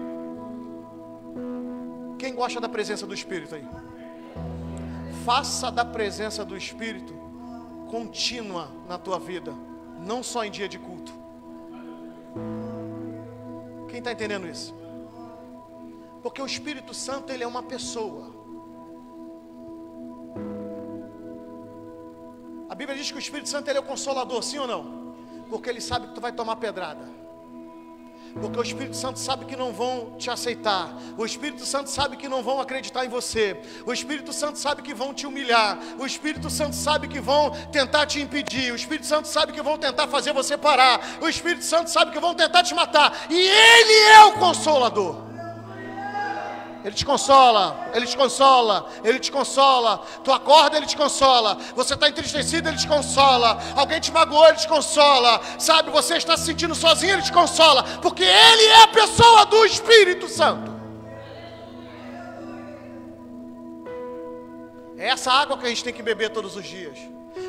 Quem gosta da presença do Espírito aí? Faça da presença do Espírito contínua na tua vida, não só em dia de culto. Quem está entendendo isso? Porque o Espírito Santo, ele é uma pessoa. A Bíblia diz que o Espírito Santo, ele é o consolador, sim ou não? Porque ele sabe que tu vai tomar pedrada. Porque o Espírito Santo sabe que não vão te aceitar. O Espírito Santo sabe que não vão acreditar em você. O Espírito Santo sabe que vão te humilhar. O Espírito Santo sabe que vão tentar te impedir. O Espírito Santo sabe que vão tentar fazer você parar. O Espírito Santo sabe que vão tentar te matar. E Ele é o Consolador. Ele te consola, Ele te consola, Ele te consola. Tu acorda, Ele te consola. Você está entristecido, Ele te consola. Alguém te magoou, Ele te consola. Sabe, você está se sentindo sozinho, Ele te consola. Porque Ele é a pessoa do Espírito Santo. É essa água que a gente tem que beber todos os dias.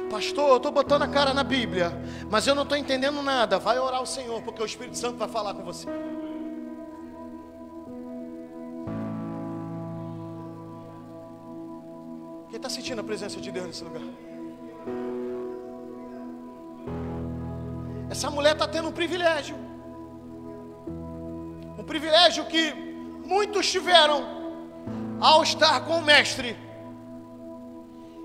Pastor, eu estou botando a cara na Bíblia, mas eu não estou entendendo nada. Vai orar ao Senhor, porque o Espírito Santo vai falar com você. está sentindo a presença de Deus nesse lugar? Essa mulher está tendo um privilégio que muitos tiveram ao estar com o Mestre,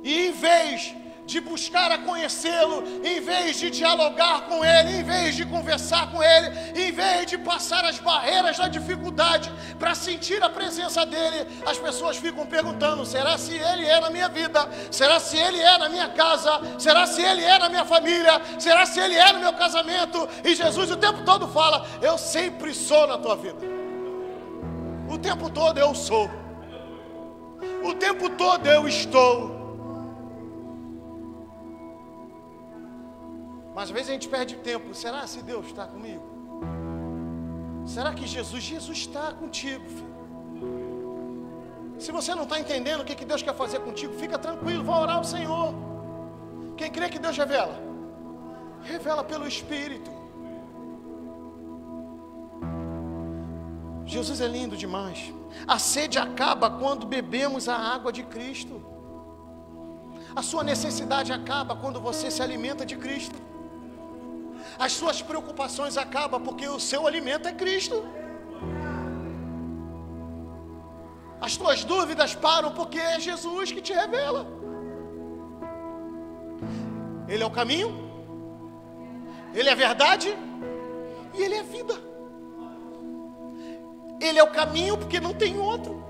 e em vez de buscar a conhecê-lo, em vez de dialogar com Ele, em vez de conversar com Ele, em vez de passar as barreiras da dificuldade para sentir a presença dEle, as pessoas ficam perguntando: será se Ele é na minha vida? Será se Ele é na minha casa? Será se Ele é na minha família? Será se Ele é no meu casamento? E Jesus o tempo todo fala: eu sempre sou na tua vida. O tempo todo eu sou. O tempo todo eu estou. Mas às vezes a gente perde tempo. Será se Deus está comigo? Será que Jesus está contigo, filho? Se você não está entendendo o que Deus quer fazer contigo, fica tranquilo, vai orar ao Senhor. Quem crê que Deus revela? Revela pelo Espírito. Jesus é lindo demais. A sede acaba quando bebemos a água de Cristo. A sua necessidade acaba quando você se alimenta de Cristo. As suas preocupações acabam porque o seu alimento é Cristo. As tuas dúvidas param porque é Jesus que te revela. Ele é o caminho, Ele é a verdade e Ele é a vida. Ele é o caminho porque não tem outro.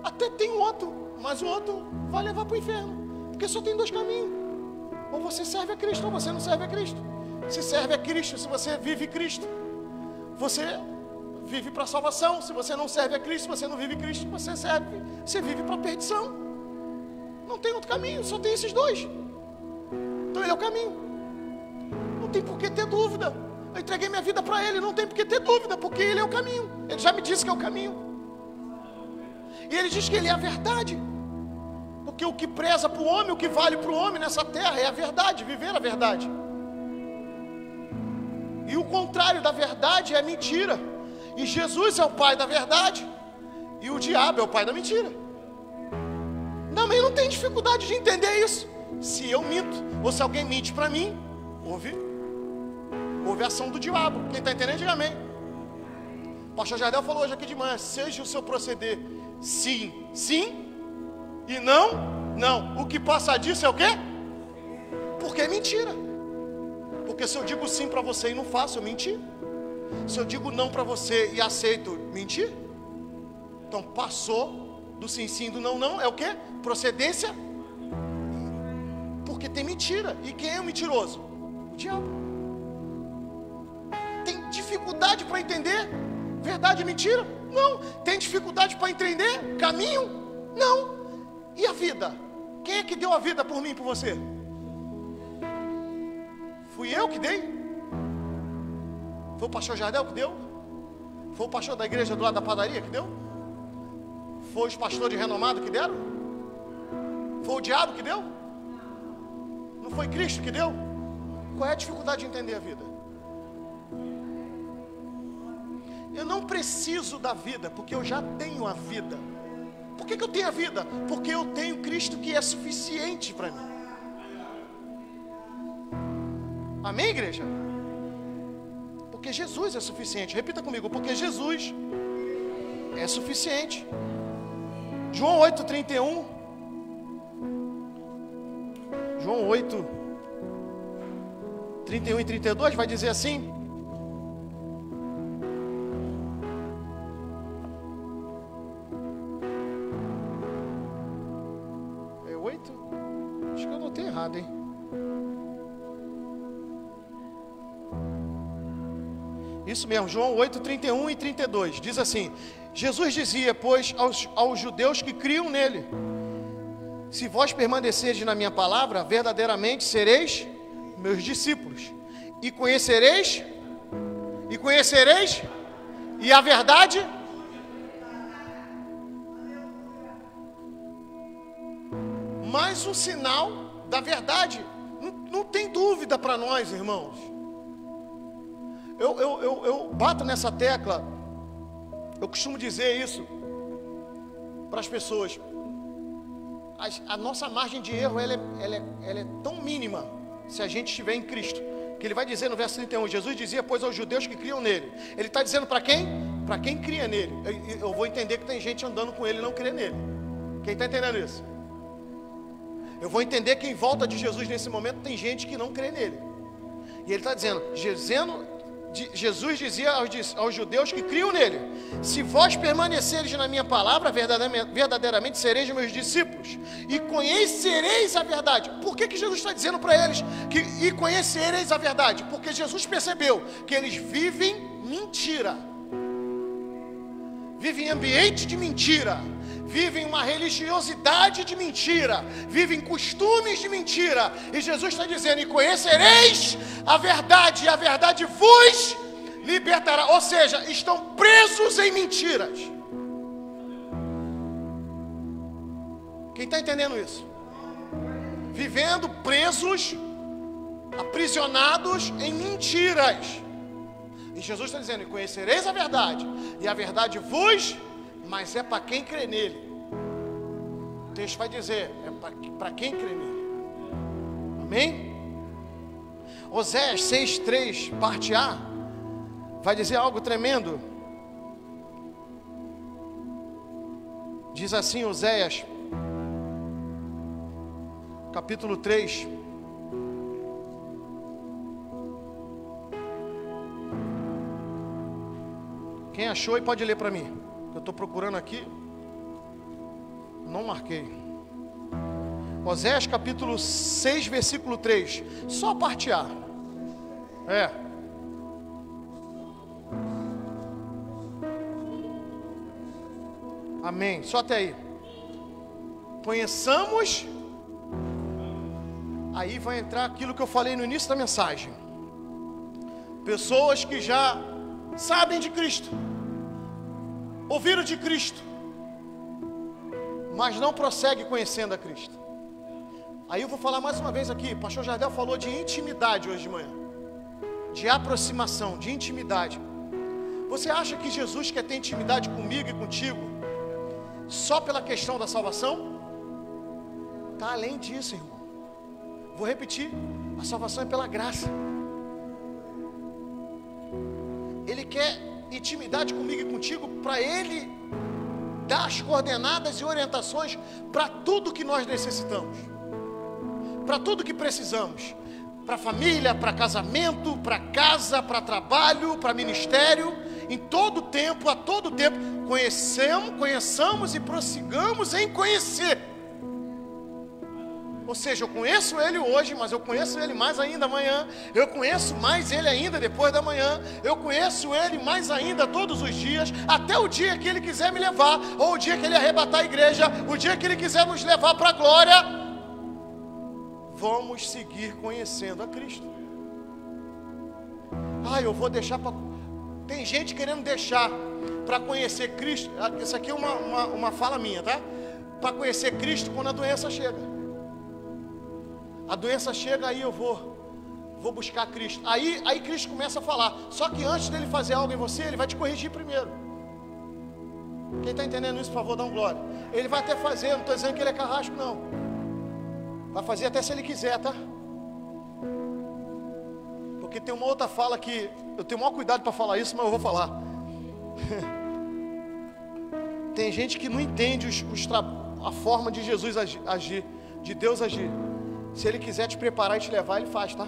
Até tem outro, mas o outro vai levar para o inferno, porque só tem dois caminhos: ou você serve a Cristo ou você não serve a Cristo. Se serve a Cristo, se você vive Cristo, você vive para a salvação. Se você não serve a Cristo, você não vive Cristo, você vive para a perdição. Não tem outro caminho, só tem esses dois. Então Ele é o caminho. Não tem por que ter dúvida. Eu entreguei minha vida para Ele, não tem por que ter dúvida, porque Ele é o caminho. Ele já me disse que é o caminho. E Ele diz que Ele é a verdade. Porque o que preza para o homem, o que vale para o homem nessa terra é a verdade, viver a verdade. E o contrário da verdade é mentira. E Jesus é o pai da verdade, e o diabo é o pai da mentira. Também não tem dificuldade de entender isso. Se eu minto, ou se alguém mente para mim, houve a ação do diabo. Quem está entendendo, diga amém. O pastor Jardel falou hoje aqui de manhã: seja o seu proceder sim, sim, e não, não. O que passa disso é o quê? Porque é mentira. Porque se eu digo sim para você e não faço, eu menti. Se eu digo não para você e aceito, mentir. Então passou do sim, sim, do não, não. É o quê? Procedência. Porque tem mentira. E quem é o mentiroso? O diabo. Tem dificuldade para entender verdade e mentira? Não. Tem dificuldade para entender caminho? Não. E a vida? Quem é que deu a vida por mim e por você? Fui eu que dei? Foi o pastor Jardel que deu? Foi o pastor da igreja do lado da padaria que deu? Foi os pastores de renomado que deram? Foi o diabo que deu? Não foi Cristo que deu? Qual é a dificuldade de entender a vida? Eu não preciso da vida, porque eu já tenho a vida. Por que eu tenho a vida? Porque eu tenho Cristo que é suficiente para mim. Amém, igreja? Porque Jesus é suficiente. Repita comigo: porque Jesus é suficiente. João 8:31. João 8:31 e 32 vai dizer assim: é 8? Acho que eu anotei errado, hein? Isso mesmo, João 8:31 e 32, diz assim: Jesus dizia, pois, aos judeus que criam nele: se vós permanecerdes na minha palavra, verdadeiramente sereis meus discípulos, e conhecereis, e a verdade. Mais um sinal da verdade, não tem dúvida para nós, irmãos. Eu bato nessa tecla. Eu costumo dizer isso para as pessoas. a nossa margem de erro ela é tão mínima se a gente estiver em Cristo, que ele vai dizer no verso 31, Jesus dizia, pois aos judeus que criam nele. Ele está dizendo para quem? Para quem cria nele. Eu vou entender que tem gente andando com ele e não crê nele. Quem está entendendo isso? Eu vou entender que em volta de Jesus nesse momento tem gente que não crê nele. E ele está dizendo, Jesus dizia aos judeus que criam nele, se vós permaneceres na minha palavra, verdadeiramente sereis meus discípulos, e conhecereis a verdade. Por que Jesus está dizendo para eles e conhecereis a verdade? Porque Jesus percebeu que eles vivem mentira, vivem em ambiente de mentira, vivem uma religiosidade de mentira, vivem costumes de mentira, e Jesus está dizendo, e conhecereis a verdade, e a verdade vos libertará, ou seja, estão presos em mentiras. Quem está entendendo isso? Vivendo presos, aprisionados em mentiras, e Jesus está dizendo, e conhecereis a verdade, e a verdade vos, mas é para quem crê nele. O texto vai dizer, é para quem crê nele. Amém? Oséias 6:3, parte A, vai dizer algo tremendo. Diz assim Oséias, capítulo 3. Quem achou e pode ler para mim. Eu estou procurando aqui. Não marquei. Oséias capítulo 6, versículo 3. Só a parte A. Amém. Só até aí. Conheçamos. Aí vai entrar aquilo que eu falei no início da mensagem. Pessoas que já sabem de Cristo, ouviram de Cristo, mas não prosseguem conhecendo a Cristo. Aí eu vou falar mais uma vez aqui. Pastor Jardel falou de intimidade hoje de manhã, de aproximação, de intimidade. Você acha que Jesus quer ter intimidade comigo e contigo só pela questão da salvação? Está além disso, irmão. Vou repetir, a salvação é pela graça. Ele quer intimidade comigo e contigo para Ele dar as coordenadas e orientações para tudo que nós necessitamos, para tudo que precisamos, para família, para casamento, para casa, para trabalho, para ministério, em todo tempo, a todo tempo. Conheçamos e prossigamos em conhecer. Ou seja, eu conheço Ele hoje, mas eu conheço Ele mais ainda amanhã. Eu conheço mais Ele ainda depois da manhã. Eu conheço Ele mais ainda todos os dias, até o dia que Ele quiser me levar, ou o dia que Ele arrebatar a igreja, o dia que Ele quiser nos levar para a glória. Vamos seguir conhecendo a Cristo. Eu vou deixar para... Tem gente querendo deixar para conhecer Cristo. Isso aqui é uma fala minha, tá? Para conhecer Cristo quando a doença chega. A doença chega, aí eu vou buscar Cristo. Aí Cristo começa a falar. Só que antes dele fazer algo em você, Ele vai te corrigir primeiro. Quem está entendendo isso, por favor, dá um glória. Ele vai até fazer, não estou dizendo que Ele é carrasco, não. Vai fazer até se Ele quiser, tá? Porque tem uma outra fala que eu tenho o maior cuidado para falar isso, mas eu vou falar. Tem gente que não entende a forma de Jesus agir, de Deus agir. Se Ele quiser te preparar e te levar, Ele faz, tá?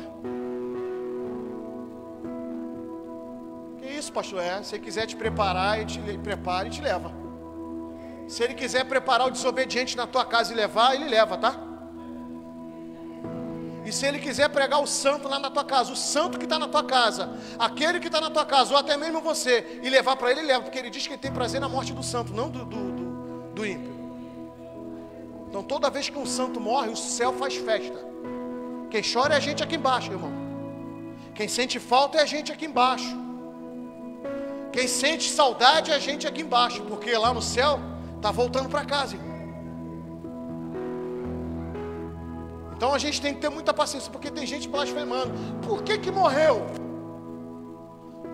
Que isso, pastor? Se Ele quiser te preparar, Ele prepara e te leva. Se Ele quiser preparar o desobediente na tua casa e levar, Ele leva, tá? E se Ele quiser pregar o santo lá na tua casa, o santo que está na tua casa, aquele que está na tua casa, ou até mesmo você, e levar para Ele, leva. Porque Ele diz que Ele tem prazer na morte do santo, não do ímpio. Então toda vez que um santo morre, o céu faz festa. Quem chora é a gente aqui embaixo, irmão. Quem sente falta é a gente aqui embaixo. Quem sente saudade é a gente aqui embaixo. Porque lá no céu, está voltando para casa, irmão. Então a gente tem que ter muita paciência. Porque tem gente blasfemando. Por que morreu?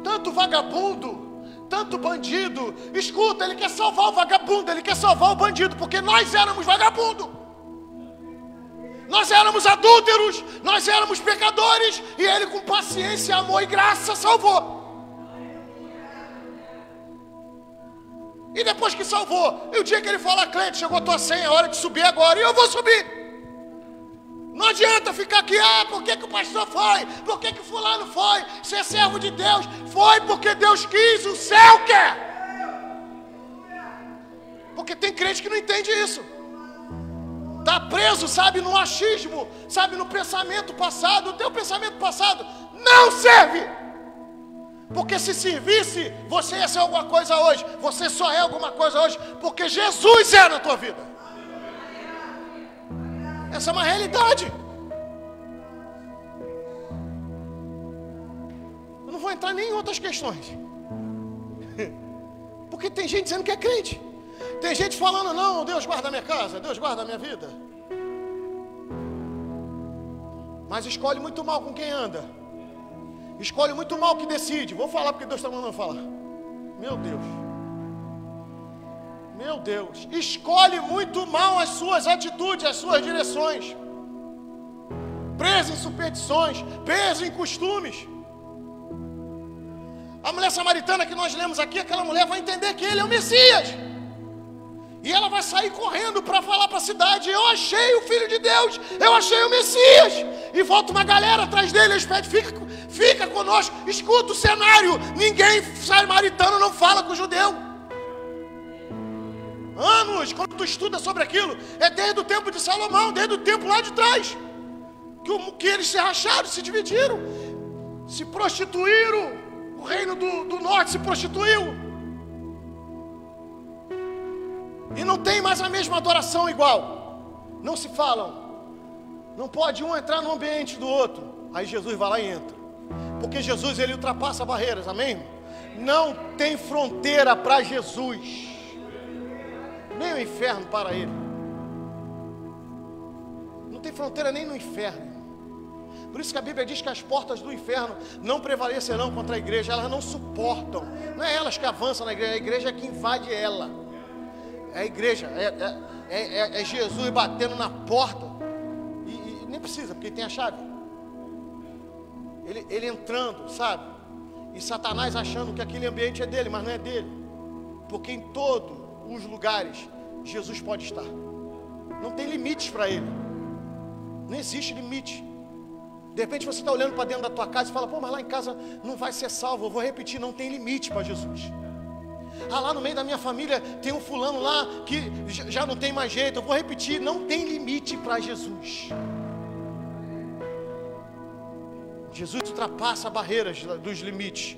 Tanto vagabundo, tanto bandido. Escuta, Ele quer salvar o vagabundo, Ele quer salvar o bandido, porque nós éramos vagabundo. Nós éramos adúlteros, nós éramos pecadores, e Ele com paciência, amor e graça salvou. E depois que salvou, e o dia que Ele fala, Cleide, chegou a tua senha, é hora de subir agora, e eu vou subir. Não adianta ficar aqui, por que o pastor foi? Por que fulano foi? Você é servo de Deus? Foi porque Deus quis, o céu quer. Porque tem crente que não entende isso. Está preso, sabe, no achismo, sabe, no pensamento passado. O teu pensamento passado não serve. Porque se servisse, você ia ser alguma coisa hoje. Você só é alguma coisa hoje porque Jesus é na tua vida. Essa é uma realidade. Eu não vou entrar nem em outras questões. Porque tem gente dizendo que é crente. Tem gente falando, não, Deus guarda a minha casa, Deus guarda a minha vida. Mas escolhe muito mal com quem anda. Escolhe muito mal o que decide. Vou falar porque Deus está mandando falar. Meu Deus. Meu Deus, escolhe muito mal as suas atitudes, as suas direções. Preso em superstições, preso em costumes. A mulher samaritana que nós lemos aqui, aquela mulher vai entender que Ele é o Messias. E ela vai sair correndo para falar para a cidade, eu achei o Filho de Deus, eu achei o Messias. E volta uma galera atrás dele, eles pedem, fica conosco, escuta o cenário. Ninguém samaritano não fala com o judeu. Anos, quando tu estuda sobre aquilo, é desde o tempo de Salomão, desde o tempo lá de trás, que eles se racharam, se dividiram, se prostituíram, o reino do norte se prostituiu, e não tem mais a mesma adoração igual, não se falam, não pode um entrar no ambiente do outro, aí Jesus vai lá e entra, porque Jesus ele ultrapassa barreiras, amém? Não tem fronteira para Jesus. Nem o inferno para Ele. Não tem fronteira nem no inferno. Por isso que a Bíblia diz que as portas do inferno não prevalecerão contra a igreja. Elas não suportam. Não é elas que avançam na igreja. A igreja é que invade ela. É a igreja. É Jesus batendo na porta. E nem precisa, porque tem a chave. Ele entrando, sabe? E Satanás achando que aquele ambiente é dele, mas não é dele. Porque em todo os lugares Jesus pode estar. Não tem limites para Ele. Não existe limite. De repente você está olhando para dentro da tua casa e fala, mas lá em casa não vai ser salvo. Eu vou repetir, não tem limite para Jesus. Lá no meio da minha família tem um fulano lá que já não tem mais jeito. Eu vou repetir, não tem limite para Jesus. Jesus ultrapassa barreiras dos limites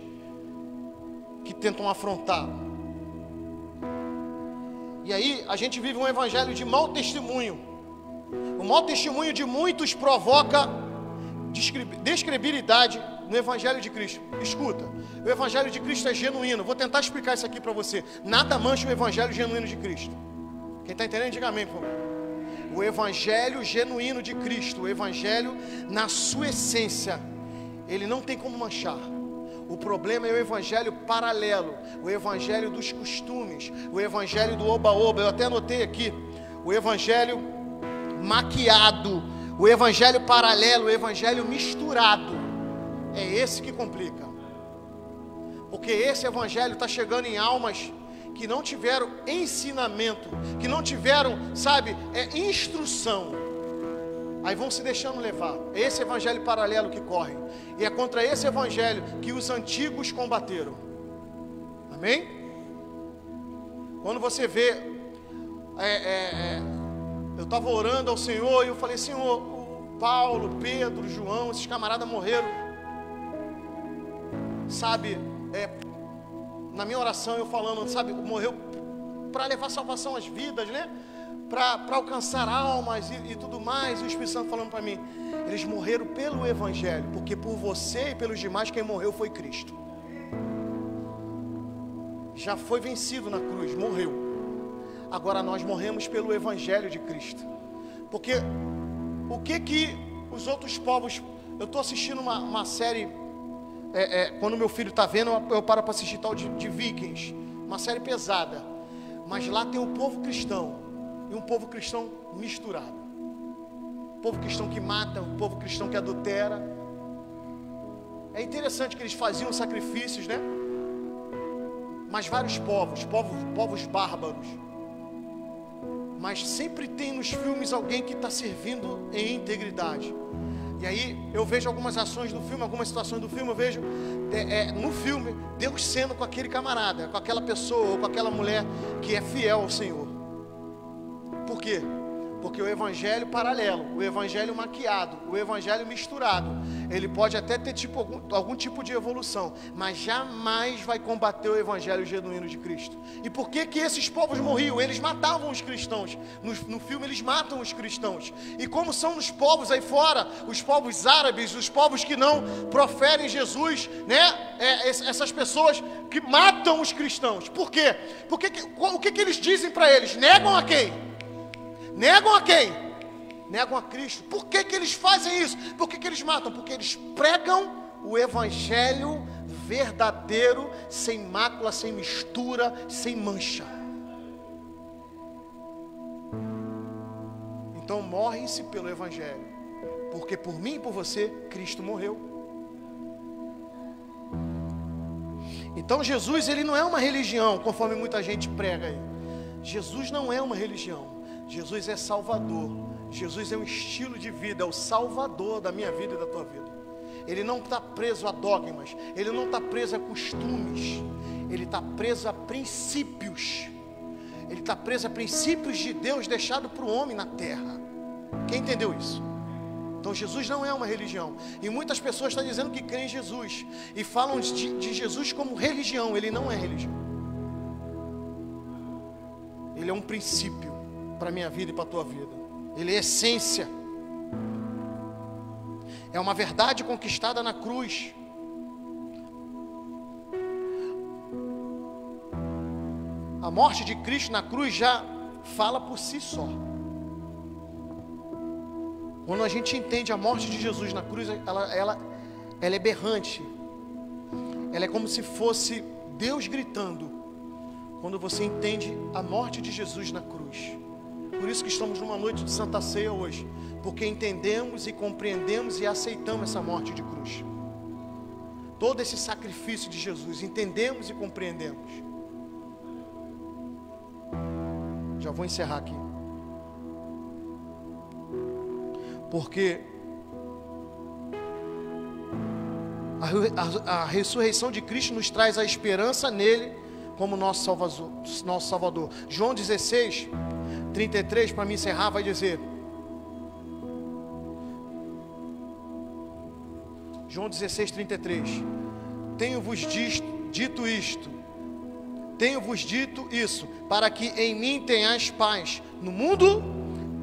que tentam afrontá-lo. E aí a gente vive um evangelho de mau testemunho. O mau testemunho de muitos provoca descredibilidade no evangelho de Cristo. Escuta, o evangelho de Cristo é genuíno. Vou tentar explicar isso aqui para você. Nada mancha o evangelho genuíno de Cristo. Quem está entendendo, diga amém, por favor. O evangelho genuíno de Cristo, o evangelho na sua essência, ele não tem como manchar. O problema é o evangelho paralelo, o evangelho dos costumes, o evangelho do oba-oba. Eu até anotei aqui, o evangelho maquiado, o evangelho paralelo, o evangelho misturado. É esse que complica. Porque esse evangelho está chegando em almas que não tiveram ensinamento, que não tiveram, sabe, instrução. Aí vão se deixando levar. É esse evangelho paralelo que corre. E é contra esse evangelho que os antigos combateram. Amém? Quando você vê, eu estava orando ao Senhor e eu falei, Senhor, o Paulo, Pedro, João, esses camaradas morreram. Sabe, na minha oração eu falando, sabe, morreu para levar salvação às vidas, né? Para alcançar almas e tudo mais. E o Espírito Santo falando para mim, eles morreram pelo evangelho, porque por você e pelos demais quem morreu foi Cristo. Já foi vencido na cruz, morreu. Agora nós morremos pelo evangelho de Cristo. Porque o que os outros povos... Eu estou assistindo uma série, quando meu filho está vendo, eu paro para assistir tal de Vikings, uma série pesada. Mas lá tem um povo cristão e um povo cristão misturado. povo cristão que mata, um povo cristão que adultera. É interessante que eles faziam sacrifícios, né? Mas vários povos bárbaros. Mas sempre tem nos filmes alguém que está servindo em integridade. E aí eu vejo algumas ações do filme, algumas situações do filme, eu vejo no filme Deus sendo com aquele camarada, com aquela pessoa ou com aquela mulher que é fiel ao Senhor. Por quê? Porque o evangelho paralelo, o evangelho maquiado, o evangelho misturado, ele pode até ter algum tipo de evolução, mas jamais vai combater o evangelho genuíno de Cristo. E por que que esses povos morriam? Eles matavam os cristãos. No filme eles matam os cristãos. E como são os povos aí fora, os povos árabes, os povos que não proferem Jesus, né? Essas pessoas que matam os cristãos. Por quê? O que eles dizem para eles? Negam a quem? Negam a quem? Negam a Cristo. Por que que eles fazem isso? Por que que eles matam? Porque eles pregam o evangelho verdadeiro, sem mácula, sem mistura, sem mancha. Então morre-se pelo evangelho, porque por mim e por você, Cristo morreu. Então Jesus, ele não é uma religião, conforme muita gente prega aí. Jesus não é uma religião. Jesus é Salvador. Jesus é um estilo de vida, é o Salvador da minha vida e da tua vida. Ele não está preso a dogmas, ele não está preso a costumes, ele está preso a princípios. Ele está preso a princípios de Deus deixado para o homem na terra. Quem entendeu isso? Então Jesus não é uma religião. E muitas pessoas estão dizendo que creem em Jesus e falam de Jesus como religião. Ele não é religião. Ele é um princípio para a minha vida e para a tua vida. Ele é essência. É uma verdade conquistada na cruz. A morte de Cristo na cruz já fala por si só. Quando a gente entende a morte de Jesus na cruz, ela é berrante. Ela é como se fosse Deus gritando. Quando você entende a morte de Jesus na cruz. Por isso que estamos numa noite de Santa Ceia hoje, porque entendemos e compreendemos e aceitamos essa morte de cruz. Todo esse sacrifício de Jesus, entendemos e compreendemos. Já vou encerrar aqui. Porque a ressurreição de Cristo nos traz a esperança nele como nosso Salvador. João 16, 33, para me encerrar, vai dizer: João 16, 33: tenho-vos dito isto, tenho-vos dito isso, para que em mim tenhais paz. No mundo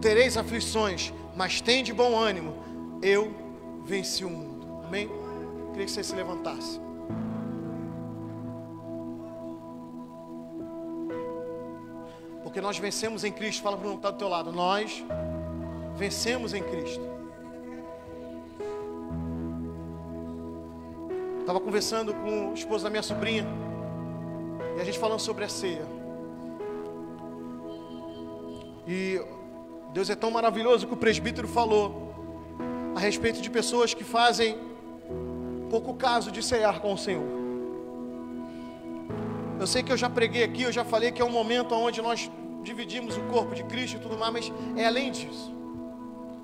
tereis aflições, mas tende bom ânimo, eu venci o mundo. Amém? Queria que você se levantasse. Porque nós vencemos em Cristo. Fala para o que está do teu lado. Nós vencemos em Cristo. Estava conversando com o esposo da minha sobrinha, e a gente falando sobre a ceia. E Deus é tão maravilhoso que o presbítero falou a respeito de pessoas que fazem pouco caso de ceiar com o Senhor. Eu sei que eu já preguei aqui, eu já falei que é um momento onde nós dividimos o corpo de Cristo e tudo mais, mas é além disso.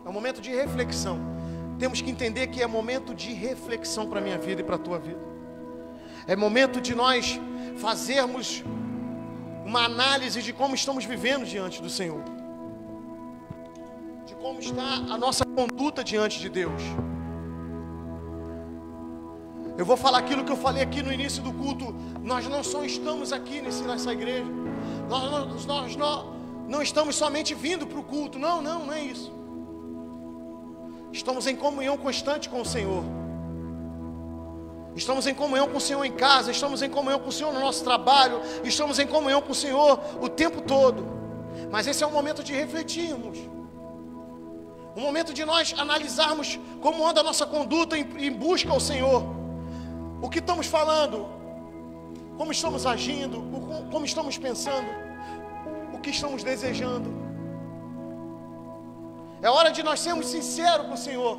É um momento de reflexão. Temos que entender que é momento de reflexão para a minha vida e para a tua vida. É momento de nós fazermos uma análise de como estamos vivendo diante do Senhor, de como está a nossa conduta diante de Deus. Eu vou falar aquilo que eu falei aqui no início do culto. Nós não só estamos aqui nessa igreja, nós não estamos somente vindo para o culto. Não é isso. Estamos em comunhão constante com o Senhor. Estamos em comunhão com o Senhor em casa, estamos em comunhão com o Senhor no nosso trabalho, estamos em comunhão com o Senhor o tempo todo. Mas esse é um momento de refletirmos, um momento de nós analisarmos como anda a nossa conduta em busca ao Senhor. O que estamos falando, como estamos agindo, como estamos pensando, o que estamos desejando. É hora de nós sermos sinceros com o Senhor.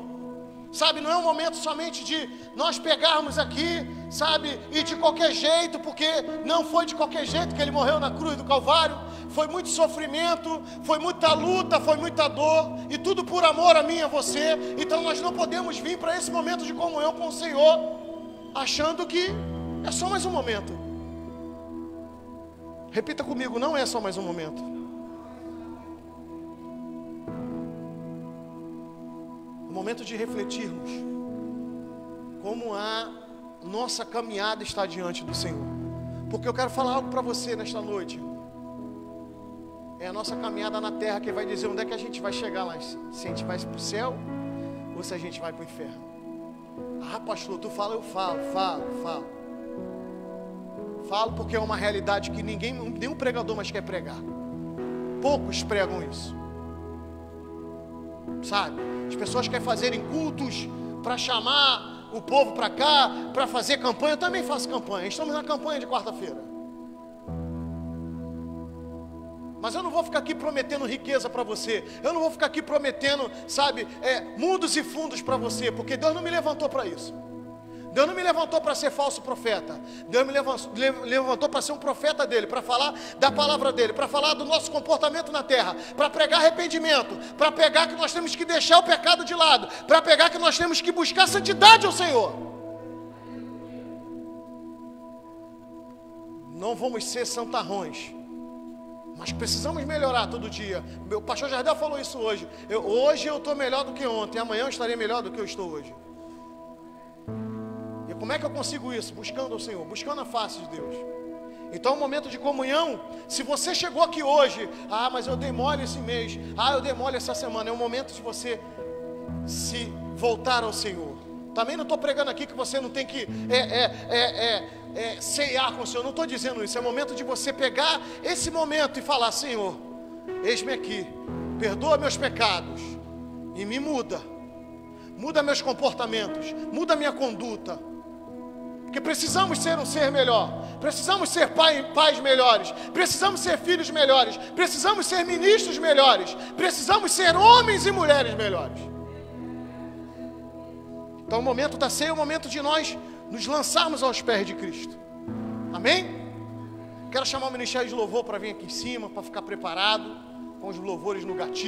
Sabe, não é um momento somente de nós pegarmos aqui, sabe, e de qualquer jeito, porque não foi de qualquer jeito que Ele morreu na cruz do Calvário. Foi muito sofrimento, foi muita luta, foi muita dor, e tudo por amor a mim e a você. Então nós não podemos vir para esse momento de comunhão com o Senhor achando que é só mais um momento. Repita comigo, não é só mais um momento. Momento de refletirmos como a nossa caminhada está diante do Senhor. Porque eu quero falar algo para você nesta noite. É a nossa caminhada na terra que vai dizer onde é que a gente vai chegar lá. Se a gente vai para o céu ou se a gente vai para o inferno. Ah, pastor, tu fala, eu falo. Falo porque é uma realidade que nenhum pregador mais quer pregar. Poucos pregam isso. Sabe? As pessoas querem fazerem cultos para chamar o povo para cá, para fazer campanha. Eu também faço campanha. Estamos na campanha de quarta-feira. Mas eu não vou ficar aqui prometendo riqueza para você. Eu não vou ficar aqui prometendo, sabe, mundos e fundos para você, porque Deus não me levantou para isso. Deus não me levantou para ser falso profeta. Deus me levantou para ser um profeta dele, para falar da palavra dele, para falar do nosso comportamento na terra, para pregar arrependimento, para pegar que nós temos que deixar o pecado de lado, para pegar que nós temos que buscar santidade ao Senhor. Não vamos ser santarrões, mas precisamos melhorar todo dia. Meu pastor Jardel falou isso hoje. Hoje eu estou melhor do que ontem, amanhã eu estarei melhor do que eu estou hoje. Como é que eu consigo isso? Buscando ao Senhor, buscando a face de Deus. Então é um momento de comunhão. Se você chegou aqui hoje, mas eu dei mole esse mês, eu dei mole essa semana, é um momento de você se voltar ao Senhor. Também não estou pregando aqui que você não tem que ceiar com o Senhor, não estou dizendo isso. É o momento de você pegar esse momento e falar: Senhor, eis-me aqui, perdoa meus pecados e me muda meus comportamentos, muda minha conduta. Porque precisamos ser um ser melhor, precisamos ser pais melhores, precisamos ser filhos melhores, precisamos ser ministros melhores, precisamos ser homens e mulheres melhores. Então o momento da ceia é o momento de nós nos lançarmos aos pés de Cristo. Amém? Quero chamar o Ministério de Louvor para vir aqui em cima, para ficar preparado com os louvores no gatilho.